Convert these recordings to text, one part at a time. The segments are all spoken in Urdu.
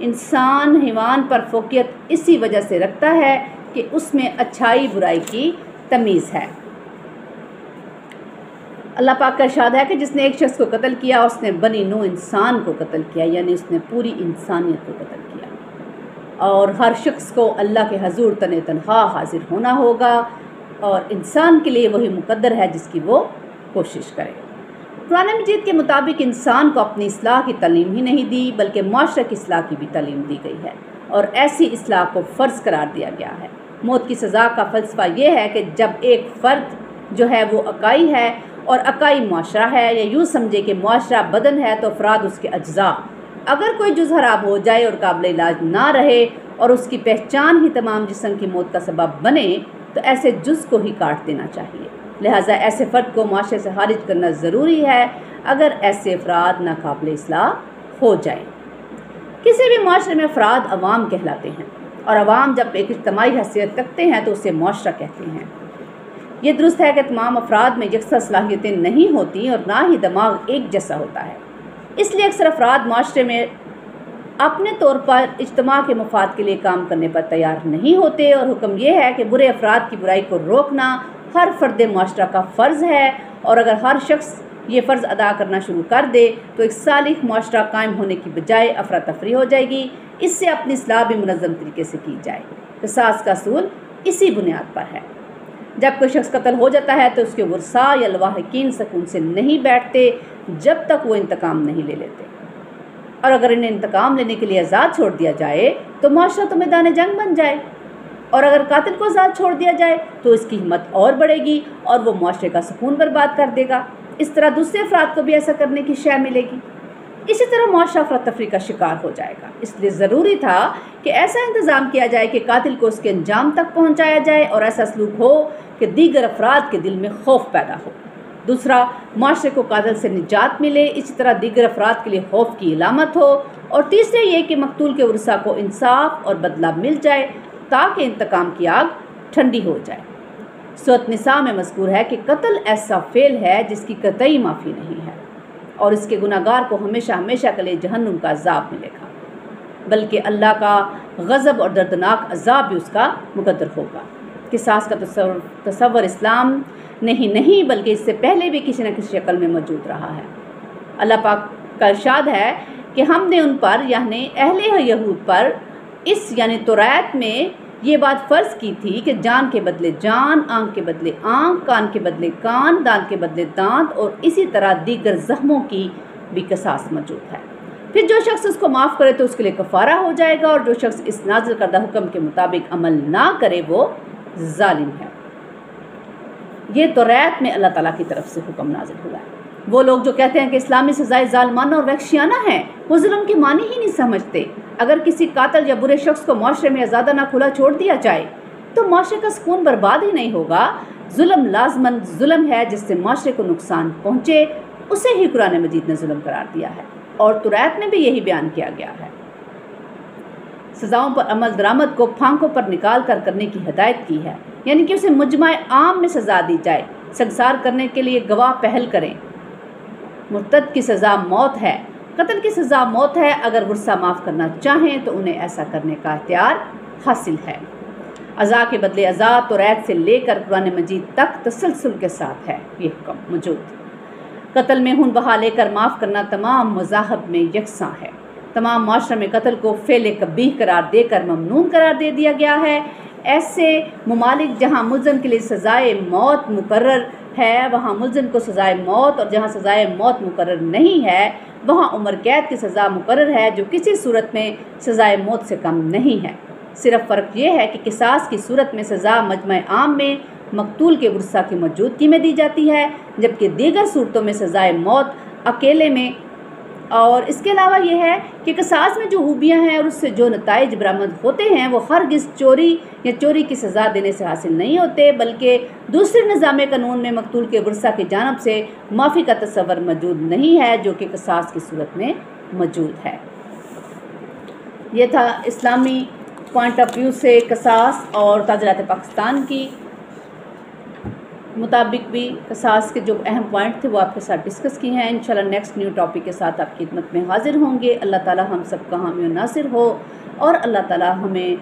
انسان حیوان پر فوقیت اسی وجہ سے رکھتا ہے کہ اس میں اچھائی برائی کی تمیز ہے۔ اللہ پاک کا ارشاد ہے کہ جس نے ایک شخص کو قتل کیا اس نے بنی نوع انسان کو قتل کیا، یعنی اس نے پوری انسانیت کو قتل کیا، اور ہر شخص کو اللہ کے حضور تنہا حاضر ہونا ہوگا، اور انسان کے لیے وہی مقدر ہے جس کی وہ کوشش کرے۔ قرآن مجید کے مطابق انسان کو اپنی اصلاح کی تعلیم ہی نہیں دی بلکہ معاشرے کی اصلاح کی بھی تعلیم دی گئی ہے، اور ایسی اصلاح کو فرض قرار دیا گیا ہے۔ موت کی سزا کا فلسفہ یہ ہے کہ جب ایک فرد جو ہے وہ اکائی ہے اور اکائی معاشرہ ہے، یا یوں سمجھے کہ معاشرہ بدن ہے تو افراد اس کے اجزاء، اگر کوئی جز خراب ہو جائے اور قابل علاج نہ رہے اور اس کی پہچان ہی تمام جسم کی موت کا سبب بنے تو ایسے جز کو ہی کاٹ دینا چاہیے۔ لہٰذا ایسے فرد کو معاشرے سے خارج کرنا ضروری ہے اگر ایسے افراد ناقابل اصلاح ہو جائیں۔ کسی بھی معاشرے میں افراد عوام کہلاتے ہیں، اور عوام جب ایک اجتماعی حیثیت رکھتے ہیں تو اسے معاشرہ کہتے ہیں۔ یہ درست ہے کہ تمام افراد میں یکساں صلاحیتیں نہیں ہوتی اور نہ ہی دماغ ایک جیسا ہوتا ہے، اس لیے اکثر افراد معاشرے میں اپنے طور پر اجتماع کے مفاد کے لیے کام کرنے پر تیار نہیں ہوتے، اور حکم یہ ہے کہ برے افراد کی برائی کو روکنا ہر فرد معاشرہ کا فرض ہے، اور اگر ہر شخص یہ فرض ادا کرنا شروع کر دے تو ایک صالح معاشرہ قائم ہونے کی بجائے افراتفری ہو جائے گی۔ اس سے اپنی اصلاح بھی منظم طریقے سے کی جائے۔ قصاص کا اصول اسی بنیاد پر ہے۔ جب کوئی شخص قتل ہو جاتا ہے تو اس کے ورثاء یا لواحقین سکون سے نہیں بیٹھتے جب تک وہ انتقام نہیں لے لیتے، اور اگر انہیں انتقام لینے کے لیے آزاد چھوڑ دیا جائے تو معاشرہ تو میدان جنگ بن جائے، اور اگر قاتل کو آزاد چھوڑ دیا جائے تو اس کی ہمت اور بڑھے گی اور وہ معاشرے کا سکون برباد کر دے گا۔ اس طرح دوسرے افراد کو بھی ایسا کرنے کی شے ملے گی۔ اسی طرح معاشرہ افراتفری کا شکار ہو جائے گا۔ اس لیے ضروری تھا کہ ایسا انتظام کیا جائے کہ قاتل کو اس کے انجام تک پہنچایا جائے اور ایسا سلوک ہو کہ دیگر افراد کے دل میں خوف پیدا ہو۔ دوسرا، معاشرے کو قاتل سے نجات ملے، اسی طرح دیگر افراد کے لیے خوف کی علامت ہو، اور تیسرے یہ کہ مقتول کے ورثاء کو انصاف اور بدلہ مل جائے تاکہ انتقام کی آگ ٹھنڈی ہو جائے۔ سورۃ نساء میں مذکور ہے کہ قتل ایسا فعل ہے جس کی قطعی معافی نہیں ہے، اور اس کے گناہگار کو ہمیشہ ہمیشہ کے لیے جہنم کا عذاب ملے گا، بلکہ اللہ کا غضب اور دردناک عذاب بھی اس کا مقدر ہوگا۔ قصاص کا تصور اسلام نے ہی نہیں بلکہ اس سے پہلے بھی کسی نہ کسی شکل میں موجود رہا ہے۔ اللہ پاک کا ارشاد ہے کہ ہم نے ان پر یعنی اہل یہود پر اس یعنی توریت میں یہ بات فرض کی تھی کہ جان کے بدلے جان، آنکھ کے بدلے آنکھ، کان کے بدلے کان، دانت کے بدلے دانت، اور اسی طرح دیگر زخموں کی بھی قصاص موجود ہے۔ پھر جو شخص اس کو معاف کرے تو اس کے لیے کفارہ ہو جائے گا، اور جو شخص اس نازل کردہ حکم کے مطابق عمل نہ کرے وہ ظالم ہے۔ یہ توریت میں اللہ تعالیٰ کی طرف سے حکم نازل ہوا ہے۔ وہ لوگ جو کہتے ہیں کہ اسلامی سزائیں ظالمانہ اور وحشیانہ ہیں، وہ ظلم کے معنی ہی نہیں سمجھتے۔ اگر کسی قاتل یا برے شخص کو معاشرے میں آزادہ نہ کھلا چھوڑ دیا جائے تو معاشرے کا سکون برباد ہی نہیں ہوگا۔ ظلم لازماً ظلم ہے جس سے معاشرے کو نقصان پہنچے، اسے ہی قرآن مجید نے ظلم قرار دیا ہے، اور توریت میں بھی یہی بیان کیا گیا ہے۔ سزاؤں پر عمل درآمد کو پھانکوں پر نکال کر کرنے کی ہدایت کی ہے، یعنی کہ اسے مجمع عام میں سزا دی جائے۔ سنگسار کرنے کے لیے گواہ پہل کریں۔ مرتد کی سزا موت ہے، قتل کی سزا موت ہے۔ اگر ورثہ معاف کرنا چاہیں تو انہیں ایسا کرنے کا اختیار حاصل ہے۔ عزا کے بدلے عزا توریت سے لے کر قرآن مجید تک تسلسل کے ساتھ ہے یہ حکم موجود۔ قتل میں خون بہا لے کر معاف کرنا تمام مذاہب میں یکساں ہے۔ تمام معاشرے میں قتل کو فعل قبیح قرار دے کر ممنون قرار دے دیا گیا ہے۔ ایسے ممالک جہاں ملزم کے لیے سزائے موت مقرر ہے وہاں ملزم کو سزائے موت، اور جہاں سزائے موت مقرر نہیں ہے وہاں عمر قید کی سزا مقرر ہے، جو کسی صورت میں سزائے موت سے کم نہیں ہے۔ صرف فرق یہ ہے کہ قصاص کی صورت میں سزا مجمع عام میں مقتول کے ورثاء کی موجودگی میں دی جاتی ہے، جبکہ دیگر صورتوں میں سزائے موت اکیلے میں۔ اور اس کے علاوہ یہ ہے کہ قصاص میں جو خوبیاں ہیں اور اس سے جو نتائج برآمد ہوتے ہیں وہ ہرگز چوری یا چوری کی سزا دینے سے حاصل نہیں ہوتے، بلکہ دوسرے نظام قانون میں مقتول کے ورثاء کی جانب سے معافی کا تصور موجود نہیں ہے، جو کہ قصاص کی صورت میں موجود ہے۔ یہ تھا اسلامی پوائنٹ آف ویو سے قصاص اور تعزیرات پاکستان کی مطابق بھی قصاص کے جو اہم پوائنٹ تھے وہ آپ کے ساتھ ڈسکس کی ہیں۔ انشاءاللہ نیکسٹ نیو ٹاپک کے ساتھ آپ کی خدمت میں حاضر ہوں گے۔ اللہ تعالی ہم سب کا حامی و ناصر ہو، اور اللہ تعالی ہمیں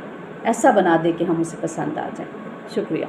ایسا بنا دے کہ ہم اسے پسند آ جائیں۔ شکریہ۔